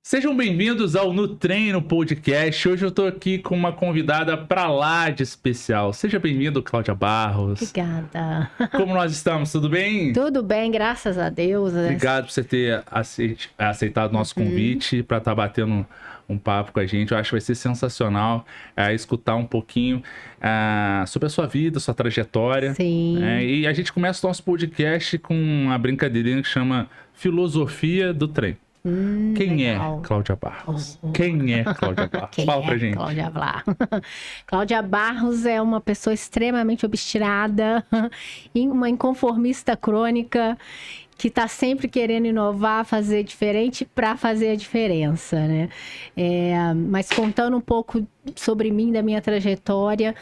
Sejam bem-vindos ao No Treino Podcast. Hoje eu tô aqui com uma convidada pra lá de especial. Seja bem-vindo, Cláudia Barros. Obrigada. Como nós estamos? Tudo bem? Tudo bem, graças a Deus. Obrigado por você ter aceitado o nosso convite para estar batendo um papo com a gente. Eu acho que vai ser sensacional escutar um pouquinho sobre a sua vida, sua trajetória. Sim. E a gente começa o nosso podcast com uma brincadeirinha que chama Filosofia do Treino. Quem Legal. é Cláudia Barros? Quem é Cláudia Barros? Fala pra gente. Cláudia Barros. Cláudia Barros é uma pessoa extremamente obstinada, uma inconformista crônica, que está sempre querendo inovar, fazer diferente para fazer a diferença, né? Mas contando um pouco sobre mim, da minha trajetória,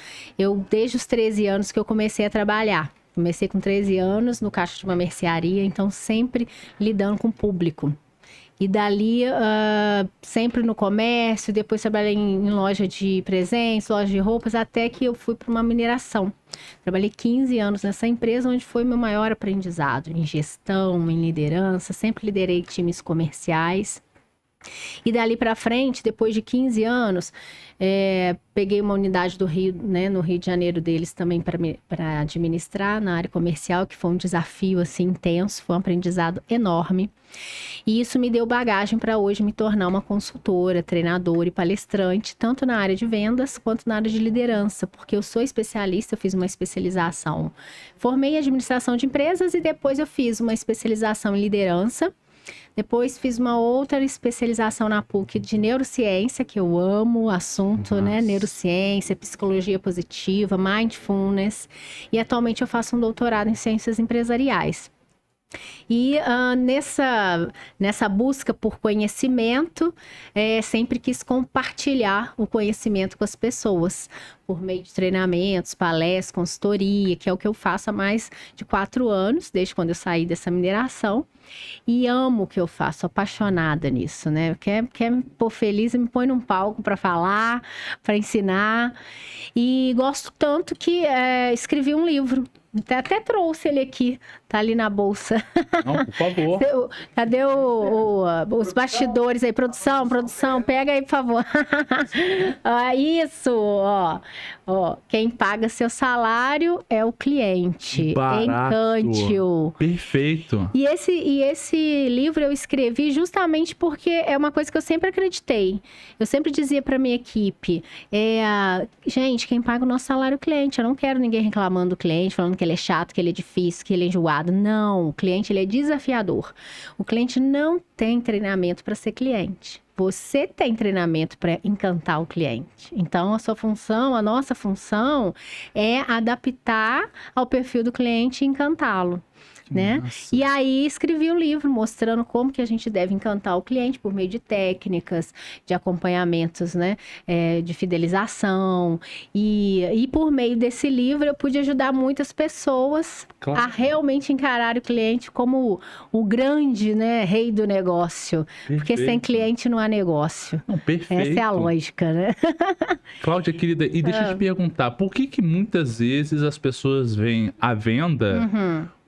desde os 13 anos que eu comecei a trabalhar. Comecei com 13 anos no caixa de uma mercearia, então sempre lidando com o público. E dali, sempre no comércio, depois trabalhei em loja de presentes, loja de roupas, até que eu fui para uma mineração. Trabalhei 15 anos nessa empresa, onde foi meu maior aprendizado em gestão, em liderança. Sempre liderei times comerciais. E dali para frente, depois de 15 anos, peguei uma unidade do Rio, né, no Rio de Janeiro deles também para administrar na área comercial, que foi um desafio assim intenso, foi um aprendizado enorme. E isso me deu bagagem para hoje me tornar uma consultora, treinadora e palestrante, tanto na área de vendas quanto na área de liderança, porque eu sou especialista, eu fiz uma especialização. Formei em administração de empresas e depois eu fiz uma especialização em liderança. Depois fiz uma outra especialização na PUC de neurociência, que eu amo o assunto, né? Neurociência, psicologia positiva, mindfulness. E atualmente eu faço um doutorado em ciências empresariais. E nessa busca por conhecimento, sempre quis compartilhar o conhecimento com as pessoas, por meio de treinamentos, palestras, consultoria, que é o que eu faço há mais de 4 anos, desde quando eu saí dessa mineração. E amo o que eu faço, sou apaixonada nisso, né? Quer me pôr feliz e me põe num palco para falar, para ensinar. E gosto tanto que escrevi um livro. Até trouxe ele aqui, tá ali na bolsa. Não, por favor. Cadê os bastidores aí? Produção, pega aí, por favor. Isso, ó. Quem paga seu salário é o cliente. Barato. Encante-o. Perfeito. E esse livro eu escrevi justamente porque é uma coisa que eu sempre acreditei. Eu sempre dizia para minha equipe, gente, quem paga o nosso salário é o cliente. Eu não quero ninguém reclamando do cliente, falando que ele é chato, que ele é difícil, que ele é enjoado. Não, o cliente ele é desafiador. O cliente não tem treinamento para ser cliente. Você tem treinamento para encantar o cliente. Então, a nossa função é adaptar ao perfil do cliente e encantá-lo. Né? E aí escrevi o livro mostrando como que a gente deve encantar o cliente por meio de técnicas, de acompanhamentos, né? De fidelização. E por meio desse livro eu pude ajudar muitas pessoas a realmente encarar o cliente como o grande, né, rei do negócio. Perfeito. Porque sem cliente não há negócio. Não, perfeito. Essa é a lógica, né? Cláudia, querida, e deixa eu te perguntar, por que muitas vezes as pessoas veem a venda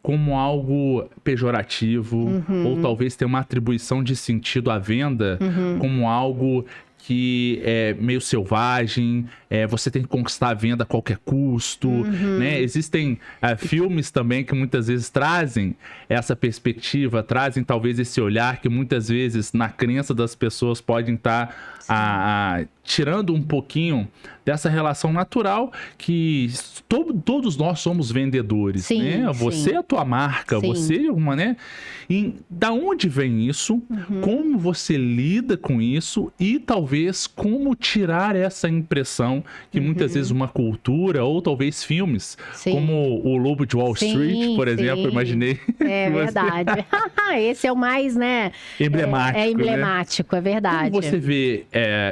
como algo pejorativo, ou talvez tenha uma atribuição de sentido à venda como algo que é meio selvagem, você tem que conquistar a venda a qualquer custo, né? Existem filmes também que muitas vezes trazem essa perspectiva, trazem talvez esse olhar que muitas vezes na crença das pessoas podem estar tirando um pouquinho dessa relação natural que todos nós somos vendedores, sim, né? Você é a tua marca, sim. você é uma, né? E da onde vem isso? Como você lida com isso? E talvez como tirar essa impressão que muitas vezes uma cultura ou talvez filmes, como o Lobo de Wall Street, por exemplo, imaginei. É verdade. Esse é o mais, né? Emblemático. É emblemático, né? É verdade. Como você vê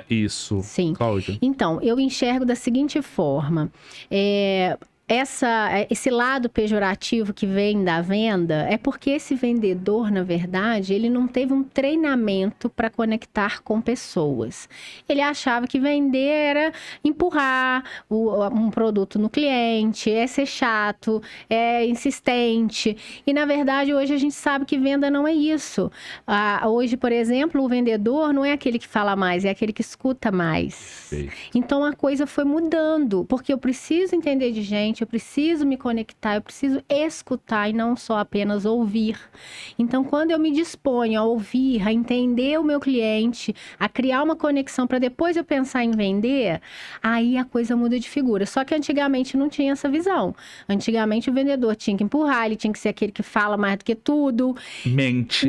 isso, Sim. Cláudia? Então, eu enxergo da seguinte forma. esse lado pejorativo que vem da venda é porque esse vendedor, na verdade, ele não teve um treinamento para conectar com pessoas. Ele achava que vender era empurrar um produto no cliente, é ser chato, é insistente. E, na verdade, hoje a gente sabe que venda não é isso. Hoje, por exemplo, o vendedor não é aquele que fala mais, é aquele que escuta mais. Então, a coisa foi mudando, porque eu preciso entender de gente, eu preciso me conectar, eu preciso escutar e não só apenas ouvir. Então, quando eu me disponho a ouvir, a entender o meu cliente, a criar uma conexão para depois eu pensar em vender, aí a coisa muda de figura. Só que antigamente não tinha essa visão. Antigamente o vendedor tinha que empurrar, ele tinha que ser aquele que fala mais do que tudo. Mente,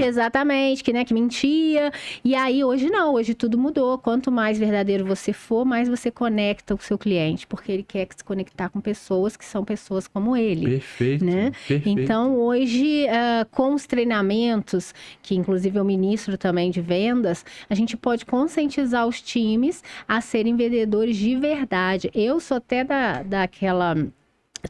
exatamente, que mentia. E aí hoje não, hoje tudo mudou. Quanto mais verdadeiro você for, mais você conecta o seu cliente, porque ele quer se conectar com pessoas que são pessoas como ele. Perfeito, né? perfeito. Então, hoje, com os treinamentos, que inclusive eu ministro também de vendas, a gente pode conscientizar os times a serem vendedores de verdade. Eu sou até daquela...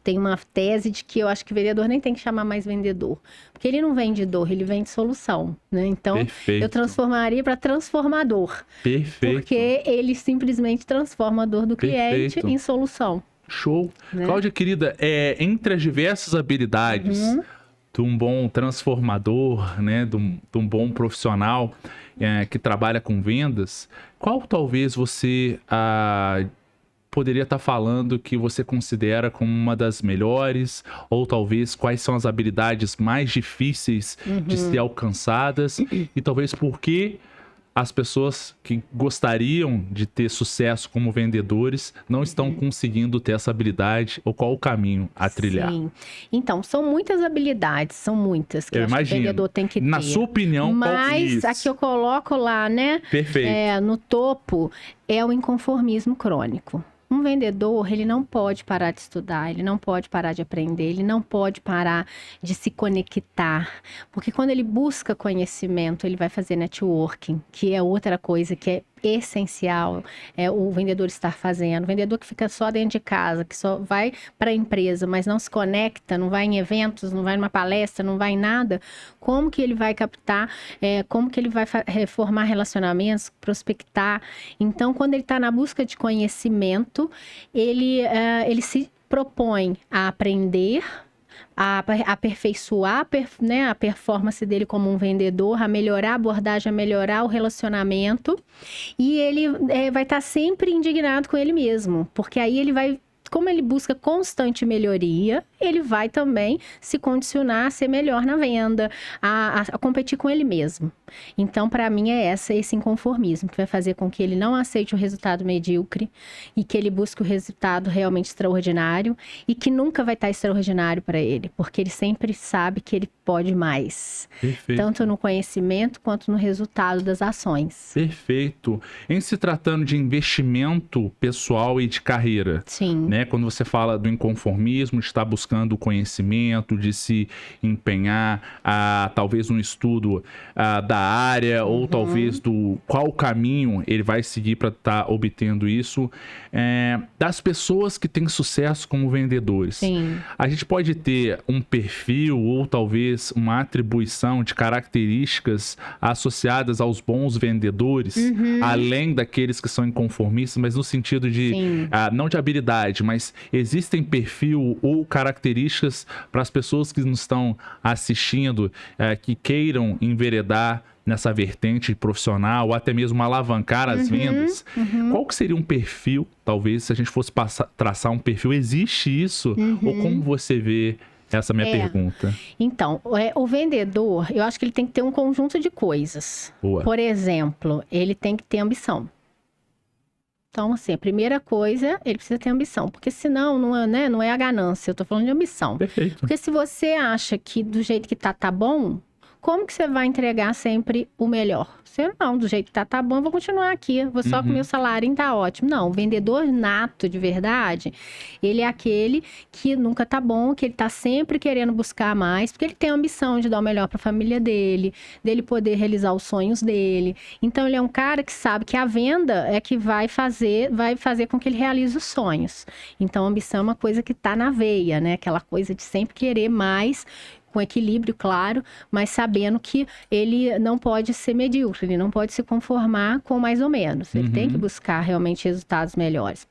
Tem uma tese de que eu acho que o vendedor nem tem que chamar mais vendedor. Porque ele não vende dor, ele vende solução, né? Então, Perfeito. Eu transformaria para transformador. Perfeito. Porque ele simplesmente transforma a dor do cliente em solução. Show. Né? Cláudia, querida, entre as diversas habilidades de um bom transformador, né? De um bom profissional que trabalha com vendas, qual talvez você... poderia estar falando que você considera como uma das melhores, ou talvez quais são as habilidades mais difíceis de ser alcançadas, e talvez por que as pessoas que gostariam de ter sucesso como vendedores não estão conseguindo ter essa habilidade, ou qual o caminho a trilhar? Sim. Então, são muitas habilidades, são muitas que eu acho que o vendedor tem que ter. Na sua opinião, mas a que eu coloco lá, né? Perfeito. No topo, é o inconformismo crônico. Um vendedor, ele não pode parar de estudar, ele não pode parar de aprender, ele não pode parar de se conectar. Porque quando ele busca conhecimento, ele vai fazer networking, que é outra coisa que é essencial, o vendedor estar fazendo. O vendedor que fica só dentro de casa, que só vai para a empresa, mas não se conecta, não vai em eventos, não vai numa palestra, não vai em nada, como que ele vai captar, como que ele vai formar relacionamentos, prospectar? Então, quando ele está na busca de conhecimento, ele se propõe a aprender, a aperfeiçoar a performance dele como um vendedor, a melhorar a abordagem, a melhorar o relacionamento, e ele vai estar sempre indignado com ele mesmo, porque aí ele vai, como ele busca constante melhoria, ele vai também se condicionar a ser melhor na venda, a competir com ele mesmo. Então, para mim, é esse inconformismo que vai fazer com que ele não aceite o resultado medíocre e que ele busque o resultado realmente extraordinário e que nunca vai estar extraordinário para ele, porque ele sempre sabe que ele pode mais. Perfeito. Tanto no conhecimento quanto no resultado das ações. Perfeito. Em se tratando de investimento pessoal e de carreira, sim, né? Quando você fala do inconformismo, de estar buscando o conhecimento, de se empenhar a talvez um estudo da área, ou talvez do qual caminho ele vai seguir para estar obtendo isso, das pessoas que têm sucesso como vendedores. Sim. A gente pode ter um perfil ou talvez uma atribuição de características associadas aos bons vendedores, além daqueles que são inconformistas, mas no sentido de, não de habilidade, mas existem perfil ou características para as pessoas que nos estão assistindo, que queiram enveredar nessa vertente profissional, ou até mesmo alavancar as vendas. Qual que seria um perfil, talvez, se a gente fosse traçar um perfil? Existe isso? Ou como você vê essa minha pergunta? Então, o vendedor, eu acho que ele tem que ter um conjunto de coisas. Boa. Por exemplo, ele tem que ter ambição. Então, assim, a primeira coisa, ele precisa ter ambição. Porque senão, não é a ganância, eu tô falando de ambição. Perfeito. Porque se você acha que do jeito que tá bom, como que você vai entregar sempre o melhor? Você não, do jeito que tá bom, eu vou continuar aqui. Vou só com o meu salário, tá ótimo. Não, o vendedor nato de verdade, ele é aquele que nunca tá bom, que ele tá sempre querendo buscar mais, porque ele tem a ambição de dar o melhor para a família dele poder realizar os sonhos dele. Então, ele é um cara que sabe que a venda é que vai fazer com que ele realize os sonhos. Então, a ambição é uma coisa que tá na veia, né? Aquela coisa de sempre querer mais, com equilíbrio, claro, mas sabendo que ele não pode ser medíocre, ele não pode se conformar com mais ou menos. Ele tem que buscar realmente resultados melhores.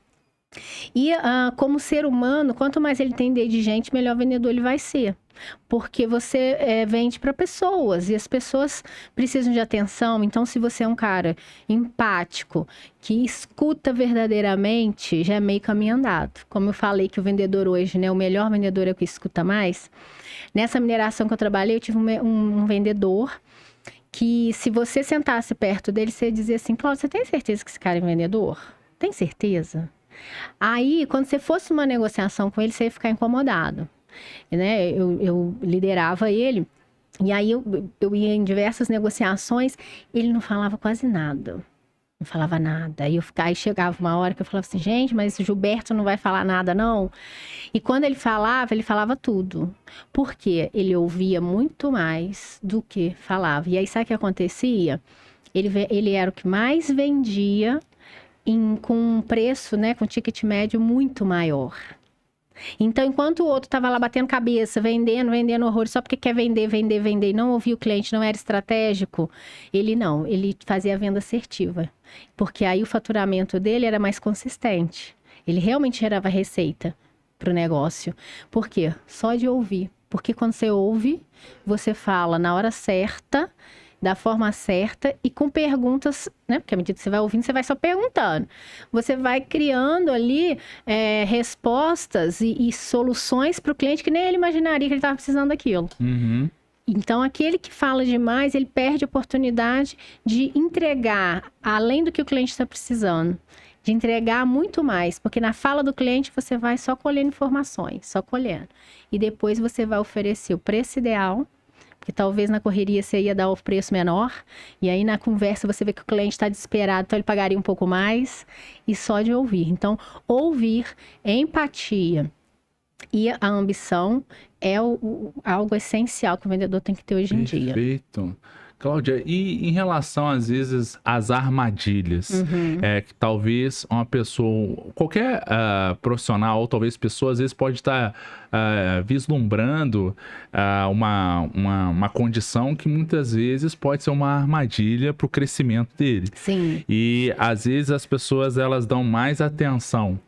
E como ser humano, quanto mais ele entender de gente, melhor vendedor ele vai ser. Porque você vende para pessoas e as pessoas precisam de atenção. Então, se você é um cara empático, que escuta verdadeiramente, já é meio caminho andado. Como eu falei que o vendedor hoje, né, o melhor vendedor é o que escuta mais. Nessa mineração que eu trabalhei, eu tive um vendedor que, se você sentasse perto dele, você dizia assim: Cláudio, você tem certeza que esse cara é vendedor? Tem certeza? Aí, quando você fosse uma negociação com ele, você ia ficar incomodado, né? Eu liderava ele, e aí eu ia em diversas negociações, ele não falava quase nada. Não falava nada. Aí chegava uma hora que eu falava assim: gente, mas o Gilberto não vai falar nada, não? E quando ele falava tudo. Por quê? Ele ouvia muito mais do que falava. E aí, sabe o que acontecia? Ele era o que mais vendia com um preço, né, com ticket médio muito maior. Então, enquanto o outro estava lá batendo cabeça, vendendo horror, só porque quer vender, e não ouvia o cliente, não era estratégico, ele fazia a venda assertiva. Porque aí o faturamento dele era mais consistente. Ele realmente gerava receita para o negócio. Por quê? Só de ouvir. Porque quando você ouve, você fala na hora certa, da forma certa e com perguntas, né? Porque à medida que você vai ouvindo, você vai só perguntando. Você vai criando ali respostas e soluções para o cliente que nem ele imaginaria que ele estava precisando daquilo. Então, aquele que fala demais, ele perde a oportunidade de entregar além do que o cliente está precisando. De entregar muito mais, porque na fala do cliente você vai só colhendo informações, só colhendo. E depois você vai oferecer o preço ideal, porque talvez na correria você ia dar o preço menor, e aí na conversa você vê que o cliente está desesperado, então ele pagaria um pouco mais, e só de ouvir. Então, ouvir, empatia e a ambição é algo essencial que o vendedor tem que ter hoje em dia. Perfeito. Cláudia, e em relação, às vezes, às armadilhas, que talvez uma pessoa, qualquer profissional, ou talvez pessoa, às vezes pode estar vislumbrando uma condição que muitas vezes pode ser uma armadilha para o crescimento dele. Sim. E, às vezes, as pessoas, elas dão mais atenção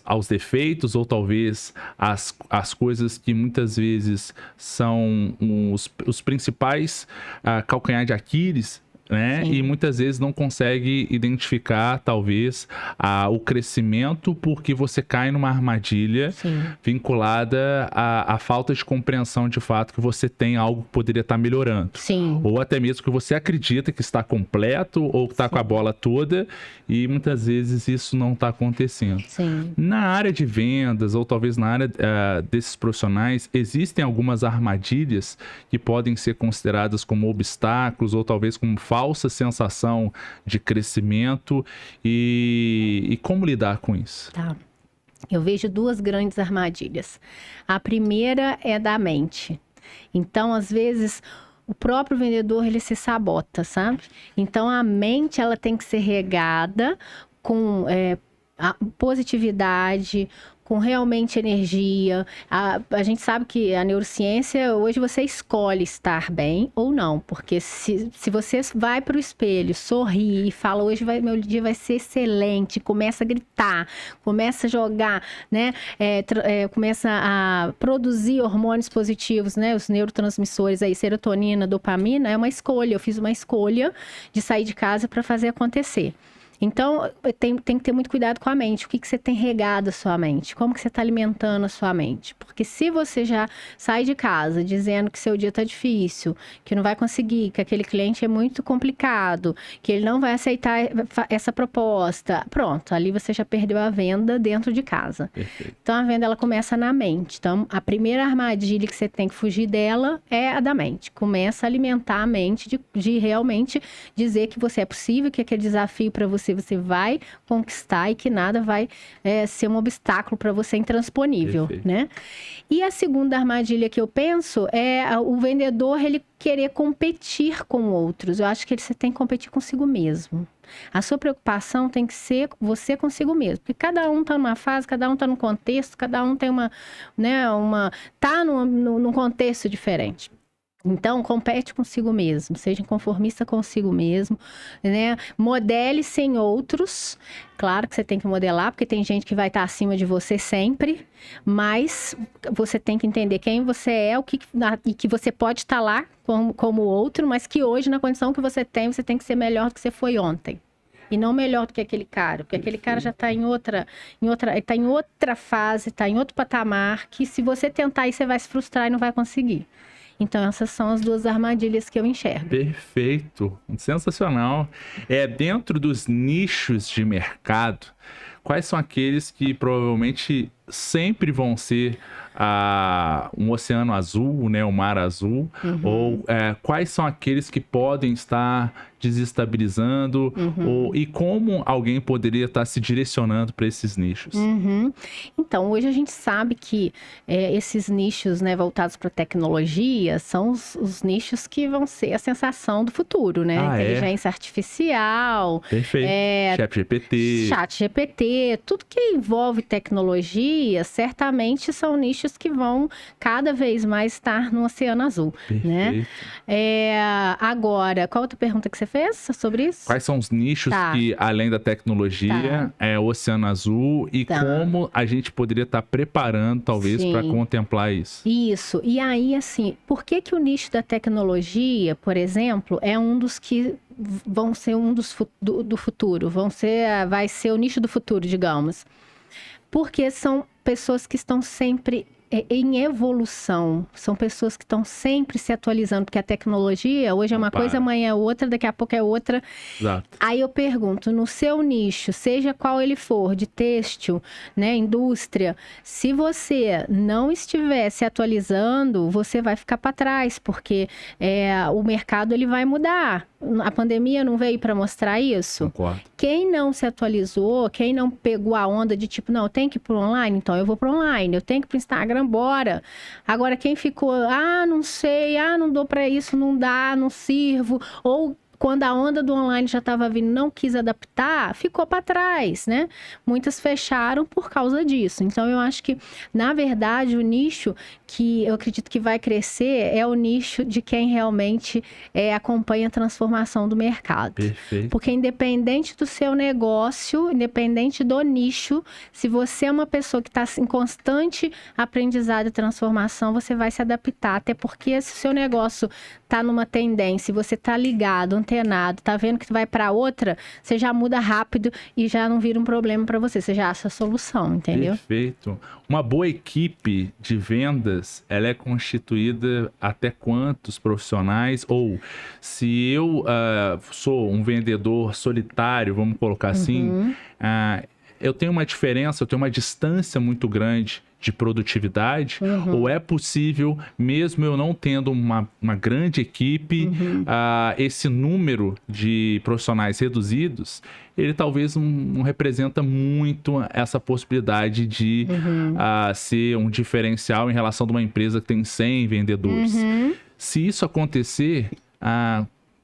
aos defeitos, ou talvez as coisas que muitas vezes são os principais calcanhar de Aquiles, né? E muitas vezes não consegue identificar, talvez, o crescimento, porque você cai numa armadilha vinculada à falta de compreensão de fato que você tem algo que poderia estar melhorando. Ou até mesmo que você acredita que está completo ou que está com a bola toda, e muitas vezes isso não está acontecendo. Na área de vendas, ou talvez na área desses profissionais, existem algumas armadilhas que podem ser consideradas como obstáculos, ou talvez como falsa sensação de crescimento, e como lidar com isso? Tá. Eu vejo duas grandes armadilhas. A primeira é da mente. Então, às vezes, o próprio vendedor, ele se sabota, sabe? Então, a mente, ela tem que ser regada com a positividade, com realmente energia. A gente sabe que a neurociência, hoje você escolhe estar bem ou não, porque se você vai para o espelho, sorri e fala: hoje meu dia vai ser excelente, começa a gritar, começa a jogar, né? Começa a produzir hormônios positivos, né? Os neurotransmissores aí, serotonina, dopamina, é uma escolha. Eu fiz uma escolha de sair de casa para fazer acontecer. Então, tem que ter muito cuidado com a mente. O que você tem regado a sua mente? Como que você está alimentando a sua mente? Porque se você já sai de casa dizendo que seu dia está difícil, que não vai conseguir, que aquele cliente é muito complicado, que ele não vai aceitar essa proposta, pronto, ali você já perdeu a venda dentro de casa. Perfeito. Então, a venda, ela começa na mente. Então, a primeira armadilha que você tem que fugir dela é a da mente. Começa a alimentar a mente de realmente dizer que você é possível, que aquele desafio para você vai conquistar e que nada vai ser um obstáculo para você intransponível, Perfeito. né? E a segunda armadilha que eu penso é o vendedor, ele querer competir com outros. Eu acho que você tem que competir consigo mesmo. A sua preocupação tem que ser você consigo mesmo. Porque cada um está numa fase, cada um está num contexto, cada um tem tá num contexto diferente. Então, compete consigo mesmo, seja conformista consigo mesmo, né? Modele sem outros. Claro que você tem que modelar, porque tem gente que vai estar acima de você sempre, mas você tem que entender quem você é, e que você pode estar lá como outro, mas que hoje, na condição que você tem que ser melhor do que você foi ontem. E não melhor do que aquele cara, porque aquele cara já está em outra fase, está em outro patamar, que se você tentar aí, você vai se frustrar e não vai conseguir. Então, essas são as duas armadilhas que eu enxergo. Perfeito, sensacional. Dentro dos nichos de mercado, quais são aqueles que provavelmente sempre vão ser um oceano azul, né, um mar azul? Ou quais são aqueles que podem estar desestabilizando? E como alguém poderia estar se direcionando para esses nichos? Então, hoje a gente sabe que esses nichos, né, voltados para tecnologia são os nichos que vão ser a sensação do futuro, né? Inteligência artificial. Perfeito. ChatGPT, tudo que envolve tecnologia, certamente são nichos que vão cada vez mais estar no oceano azul, né? Agora, qual outra pergunta que você fez sobre isso? Quais são os nichos que, além da tecnologia, é o oceano azul e como a gente poderia estar preparando, talvez, para contemplar isso? Isso. E aí, assim, por que o nicho da tecnologia, por exemplo, é um dos que vão ser do futuro? Vai ser o nicho do futuro, digamos. Porque são pessoas que estão sempre em evolução. São pessoas que estão sempre se atualizando, porque a tecnologia hoje é uma coisa, amanhã é outra, daqui a pouco é outra. Exato. Aí eu pergunto, no seu nicho, seja qual ele for, de têxtil, né, indústria, se você não estiver se atualizando, você vai ficar para trás, porque o mercado ele vai mudar. A pandemia não veio para mostrar isso? Concordo. Quem não se atualizou, quem não pegou a onda de tipo, não, eu tenho que ir para online, então eu vou para online, eu tenho que ir para o Instagram, bora. Agora, quem ficou, não sei, não dou para isso, não dá, não sirvo, ou quando a onda do online já estava vindo, não quis adaptar, ficou para trás, né? Muitas fecharam por causa disso. Então, eu acho que, na verdade, o nicho que eu acredito que vai crescer é o nicho de quem realmente acompanha a transformação do mercado. Perfeito. Porque independente do seu negócio, independente do nicho, se você é uma pessoa que está em constante aprendizado e transformação, você vai se adaptar. Até porque se o seu negócio está numa tendência, você está ligado, antenado, está vendo que vai para outra, você já muda rápido e já não vira um problema para você. Você já acha a solução, entendeu? Perfeito. Uma boa equipe de vendas, ela é constituída até quantos profissionais? Ou se eu sou um vendedor solitário, vamos colocar assim, eu tenho uma diferença, eu tenho uma distância muito grande de produtividade, ou é possível, mesmo eu não tendo uma grande equipe, esse número de profissionais reduzidos, ele talvez não representa muito essa possibilidade de ser um diferencial em relação a uma empresa que tem 100 vendedores. Se isso acontecer,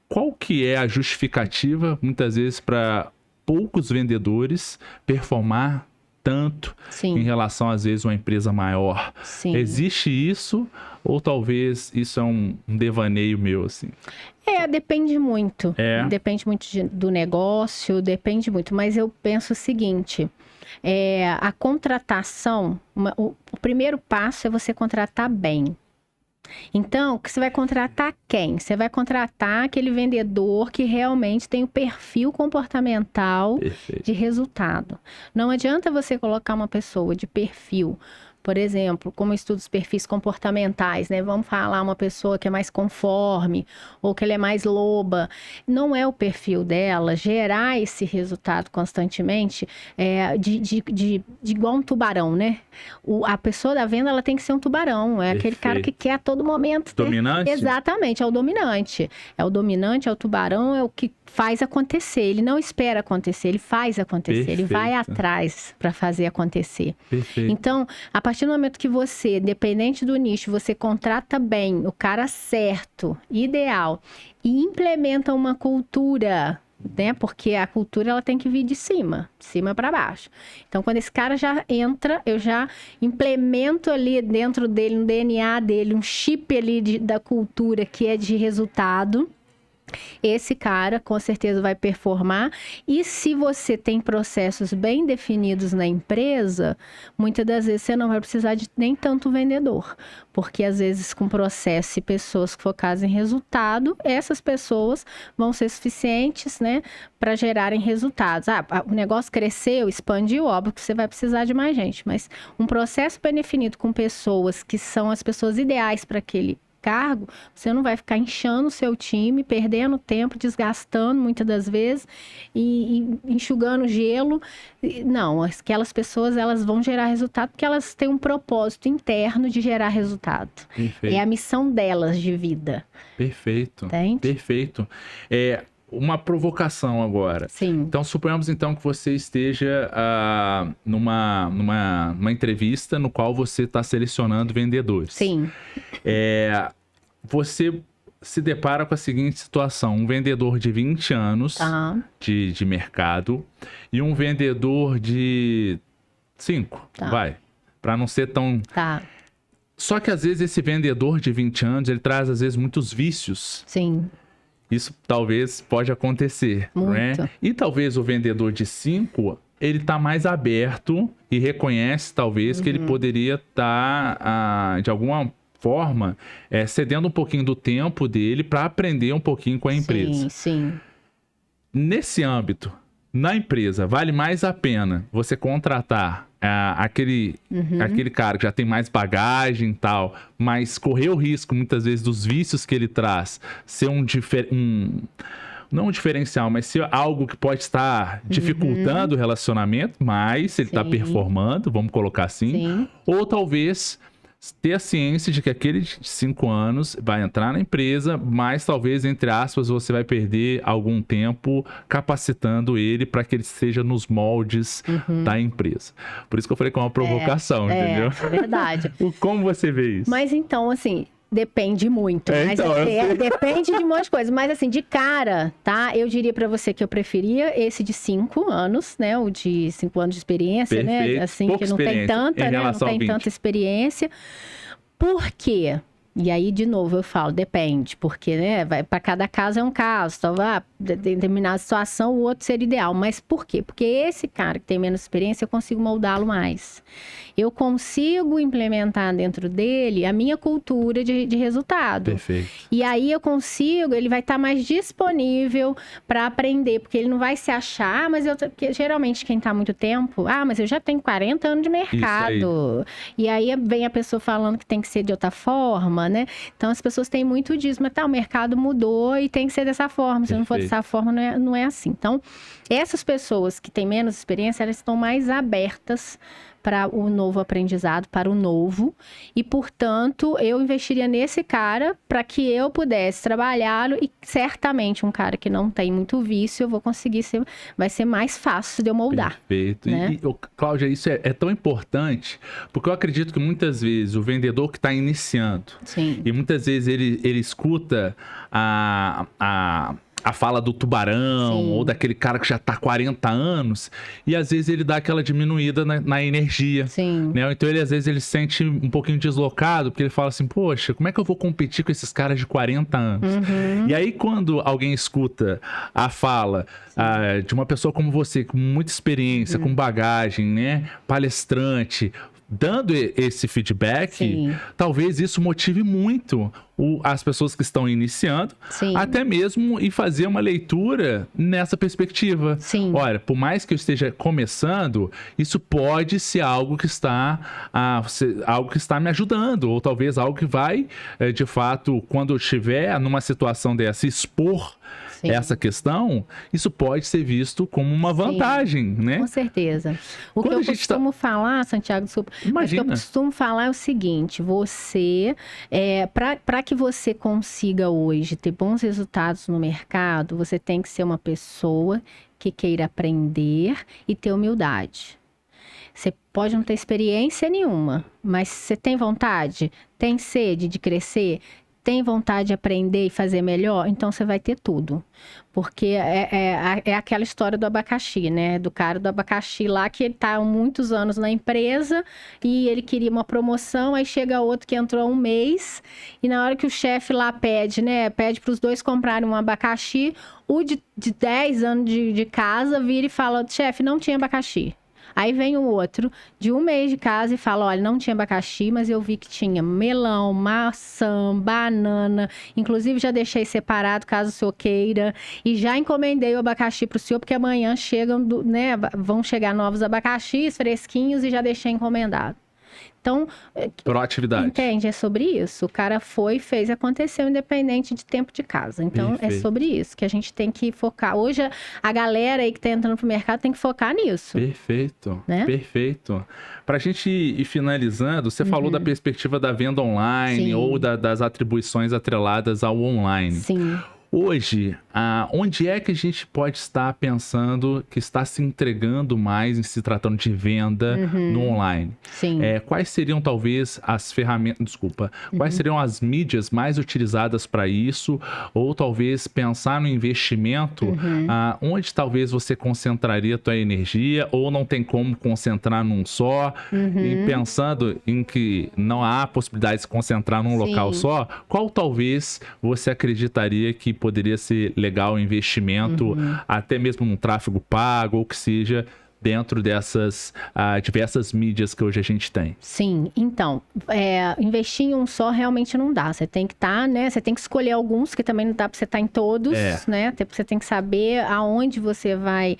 qual que é a justificativa, muitas vezes, para poucos vendedores performar tanto em relação, às vezes, a uma empresa maior? Existe isso? Ou talvez isso é um devaneio meu, assim? Depende muito. Depende muito do negócio, depende muito. Mas eu penso o seguinte, a contratação, o primeiro passo é você contratar bem. Então, você vai contratar quem? Você vai contratar aquele vendedor que realmente tem o perfil comportamental de resultado. Não adianta você colocar uma pessoa de perfil, por exemplo, como estudos perfis comportamentais, né? Vamos falar uma pessoa que é mais conforme ou que ela é mais loba. Não é o perfil dela gerar esse resultado constantemente de igual um tubarão, né? A pessoa da venda, ela tem que ser um tubarão. É aquele cara que quer a todo momento. Dominante? Exatamente, é o dominante. É o dominante, é o tubarão, é o que faz acontecer. Ele não espera acontecer, ele faz acontecer. Ele vai atrás para fazer acontecer. Perfeito. Então, a partir do momento que você, independente do nicho, você contrata bem o cara certo, ideal, e implementa uma cultura, né? Porque a cultura, ela tem que vir de cima para baixo. Então, quando esse cara já entra, eu já implemento ali dentro dele, no DNA dele, um chip ali da cultura que é de resultado. Esse cara, com certeza, vai performar. E se você tem processos bem definidos na empresa, muitas das vezes você não vai precisar de nem tanto vendedor. Porque, às vezes, com processo e pessoas focadas em resultado, essas pessoas vão ser suficientes, né, para gerarem resultados. O negócio cresceu, expandiu, óbvio que você vai precisar de mais gente. Mas um processo bem definido com pessoas que são as pessoas ideais para aquele cargo, você não vai ficar inchando o seu time, perdendo tempo, desgastando muitas das vezes e enxugando gelo. Não, aquelas pessoas, elas vão gerar resultado porque elas têm um propósito interno de gerar resultado. Perfeito. É a missão delas de vida. Perfeito. Entende? Perfeito. Uma provocação agora. Sim. Então, suponhamos então que você esteja numa entrevista no qual você está selecionando vendedores. Sim. Você se depara com a seguinte situação: um vendedor de 20 anos de mercado e um vendedor de 5, vai, para não ser tão... Só que às vezes esse vendedor de 20 anos, ele traz às vezes muitos vícios. Sim. Isso talvez pode acontecer, né? E talvez o vendedor de 5, ele tá mais aberto e reconhece talvez que ele poderia estar, de alguma forma, cedendo um pouquinho do tempo dele para aprender um pouquinho com a empresa. Sim. Nesse âmbito, na empresa, vale mais a pena você contratar aquele cara que já tem mais bagagem e tal, mas correr o risco, muitas vezes, dos vícios que ele traz, ser não um diferencial, mas ser algo que pode estar dificultando o relacionamento, mas ele está performando, vamos colocar assim. Ou talvez ter a ciência de que aquele de 5 anos vai entrar na empresa, mas talvez, entre aspas, você vai perder algum tempo capacitando ele para que ele seja nos moldes da empresa. Por isso que eu falei que é uma provocação, entendeu? É verdade. Como você vê isso? Mas então, assim... Depende muito, depende de um monte de coisa. Mas assim, de cara, tá? Eu diria pra você que eu preferia esse de 5 anos, né? O de 5 anos de experiência, né? Assim, pouca que não tem tanta, né? Não tem tanta experiência. Por quê? E aí, de novo, eu falo, depende, porque, né, para cada caso é um caso. Então, determinada situação, o outro seria ideal. Mas por quê? Porque esse cara que tem menos experiência, eu consigo moldá-lo mais. Eu consigo implementar dentro dele a minha cultura de resultado. Perfeito. E aí eu consigo, ele vai estar mais disponível para aprender, porque ele não vai se achar, porque geralmente quem está há muito tempo, mas eu já tenho 40 anos de mercado. E aí vem a pessoa falando que tem que ser de outra forma, né? Então as pessoas têm muito disso, mas o mercado mudou e tem que ser dessa forma. Se não for dessa forma, não é assim. Então, essas pessoas que têm menos experiência, elas estão mais abertas para o novo aprendizado, para o novo. E, portanto, eu investiria nesse cara para que eu pudesse trabalhá-lo. E certamente um cara que não tem muito vício, eu vou conseguir vai ser mais fácil de eu moldar. Perfeito. Né? Cláudia, isso é tão importante, porque eu acredito que muitas vezes o vendedor que está iniciando, e muitas vezes ele escuta a fala do tubarão, ou daquele cara que já tá há 40 anos, e às vezes ele dá aquela diminuída na energia. Né? Então ele às vezes ele se sente um pouquinho deslocado, porque ele fala assim, poxa, como é que eu vou competir com esses caras de 40 anos? E aí quando alguém escuta a fala de uma pessoa como você, com muita experiência, com bagagem, né? Palestrante, dando esse feedback, Sim. talvez isso motive muito as pessoas que estão iniciando, Sim. até mesmo e fazer uma leitura nessa perspectiva. Sim. Olha, por mais que eu esteja começando, isso pode ser algo que está me ajudando, ou talvez algo que vai, de fato, quando eu estiver numa situação dessa, expor Sim. essa questão, isso pode ser visto como uma vantagem, né? Com certeza. O que eu costumo falar, Santiago, desculpa, mas o que eu costumo falar é o seguinte, para que você consiga hoje ter bons resultados no mercado, você tem que ser uma pessoa que queira aprender e ter humildade. Você pode não ter experiência nenhuma, mas você tem vontade, tem sede de crescer, tem vontade de aprender e fazer melhor, então você vai ter tudo. Porque é aquela história do abacaxi, né? Do cara do abacaxi lá, que ele tá há muitos anos na empresa e ele queria uma promoção, aí chega outro que entrou há um mês e na hora que o chefe lá pede, né? Pede para os dois comprarem um abacaxi, o de 10 anos de casa vira e fala, chefe, não tinha abacaxi. Aí vem o outro, de um mês de casa, e fala, olha, não tinha abacaxi, mas eu vi que tinha melão, maçã, banana. Inclusive, já deixei separado, caso o senhor queira. E já encomendei o abacaxi para o senhor, porque amanhã vão chegar novos abacaxis fresquinhos e já deixei encomendado. Então, proatividade. Entende? É sobre isso. O cara foi, fez, aconteceu, independente de tempo de casa. Então, perfeito. É sobre isso que a gente tem que focar. Hoje, a galera aí que tá entrando pro mercado tem que focar nisso. Perfeito, né? Perfeito. Pra gente ir finalizando, você falou da perspectiva da venda online. Sim. Ou das atribuições atreladas ao online. Sim. Hoje, onde é que a gente pode estar pensando que está se entregando mais em se tratando de venda no online? Sim. Quais seriam, talvez, as ferramentas... Quais seriam as mídias mais utilizadas para isso? Ou, talvez, pensar no investimento, onde, talvez, você concentraria a tua energia, ou não tem como concentrar num só, e pensando em que não há possibilidade de se concentrar num local só, qual, talvez, você acreditaria que poderia ser legal o investimento, até mesmo num tráfego pago, ou que seja, dentro dessas diversas mídias que hoje a gente tem? Sim, então, investir em um só realmente não dá. Você tem que estar, né? Você tem que escolher alguns, que também não dá para você estar em todos, né? Até porque você tem que saber aonde você vai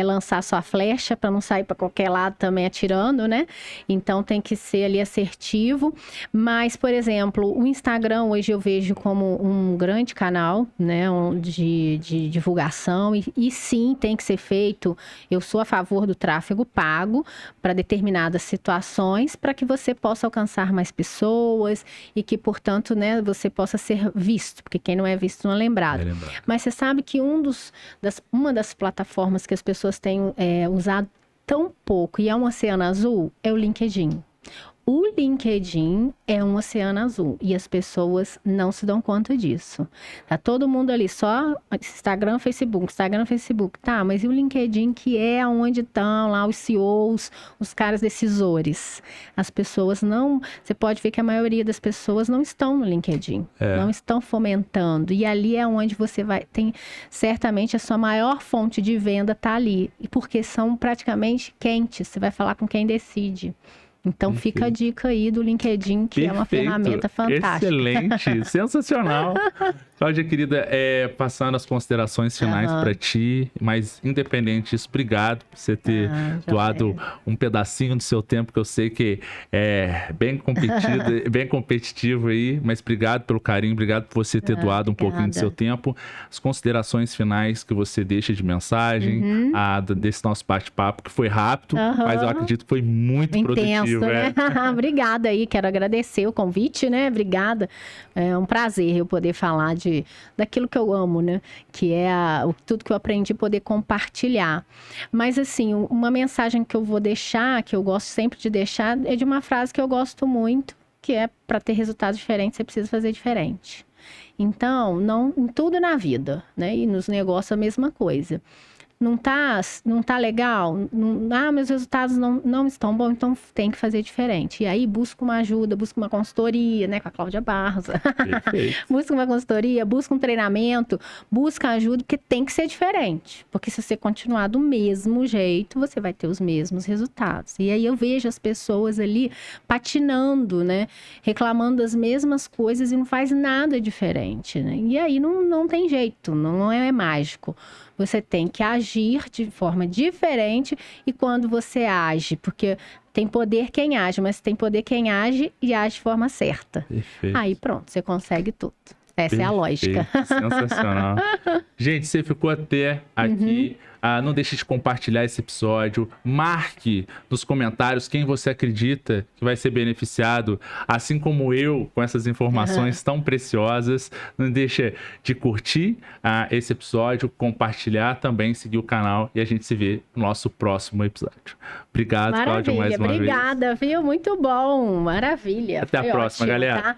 lançar sua flecha para não sair para qualquer lado também atirando, né? Então tem que ser ali assertivo. Mas, por exemplo, o Instagram hoje eu vejo como um grande canal, né? De divulgação e sim, tem que ser feito. Eu sou a favor do tráfego pago para determinadas situações, para que você possa alcançar mais pessoas e que, portanto, né, você possa ser visto, porque quem não é visto não é lembrado. Mas você sabe que uma das plataformas que as pessoas têm usado tão pouco e é um oceano azul é o LinkedIn. O LinkedIn é um oceano azul e as pessoas não se dão conta disso. Tá todo mundo ali só Instagram, Facebook. Tá, mas e o LinkedIn, que é onde estão lá os CEOs, os caras decisores? As pessoas não... Você pode ver que a maioria das pessoas não estão no LinkedIn. Não estão fomentando. E ali é onde você tem... Certamente a sua maior fonte de venda tá ali. E porque são praticamente quentes. Você vai falar com quem decide. Então, fica a dica aí do LinkedIn, que é uma ferramenta fantástica. Excelente, sensacional. Cláudia, querida, passando as considerações finais para ti, mas independente disso, obrigado por você ter doado um pedacinho do seu tempo, que eu sei que é bem competitivo aí, mas obrigado pelo carinho, obrigado por você ter doado um pouquinho do seu tempo. As considerações finais que você deixa de mensagem, desse nosso bate-papo, que foi rápido, mas eu acredito que foi muito produtivo. Né? Obrigada aí, quero agradecer o convite, né? Obrigada. É um prazer eu poder falar daquilo que eu amo, né? Que é tudo que eu aprendi, poder compartilhar. Mas, assim, uma mensagem que eu vou deixar, que eu gosto sempre de deixar, é de uma frase que eu gosto muito, que é: para ter resultados diferentes, você precisa fazer diferente. Então, em tudo na vida, né? E nos negócios a mesma coisa. não tá legal, meus resultados não estão bons, então tem que fazer diferente. E aí busca uma ajuda, busca uma consultoria, né, com a Cláudia Barros. Busca uma consultoria, busca um treinamento, busca ajuda, porque tem que ser diferente. Porque se você continuar do mesmo jeito, você vai ter os mesmos resultados. E aí eu vejo as pessoas ali patinando, né, reclamando das mesmas coisas e não faz nada diferente, né? E aí não tem jeito, não é mágico. Você tem que agir de forma diferente e quando você age, porque tem poder quem age, mas tem poder quem age e age de forma certa. Perfeito. Aí pronto, você consegue tudo. Essa é a lógica. Sensacional. Gente, você ficou até aqui. Não deixe de compartilhar esse episódio. Marque nos comentários quem você acredita que vai ser beneficiado, assim como eu, com essas informações tão preciosas. Não deixa de curtir esse episódio, compartilhar também, seguir o canal e a gente se vê no nosso próximo episódio. Obrigado, Cláudia, mais uma vez. Obrigada, viu? Muito bom. Maravilha. Até a próxima, ótimo, galera. Tá?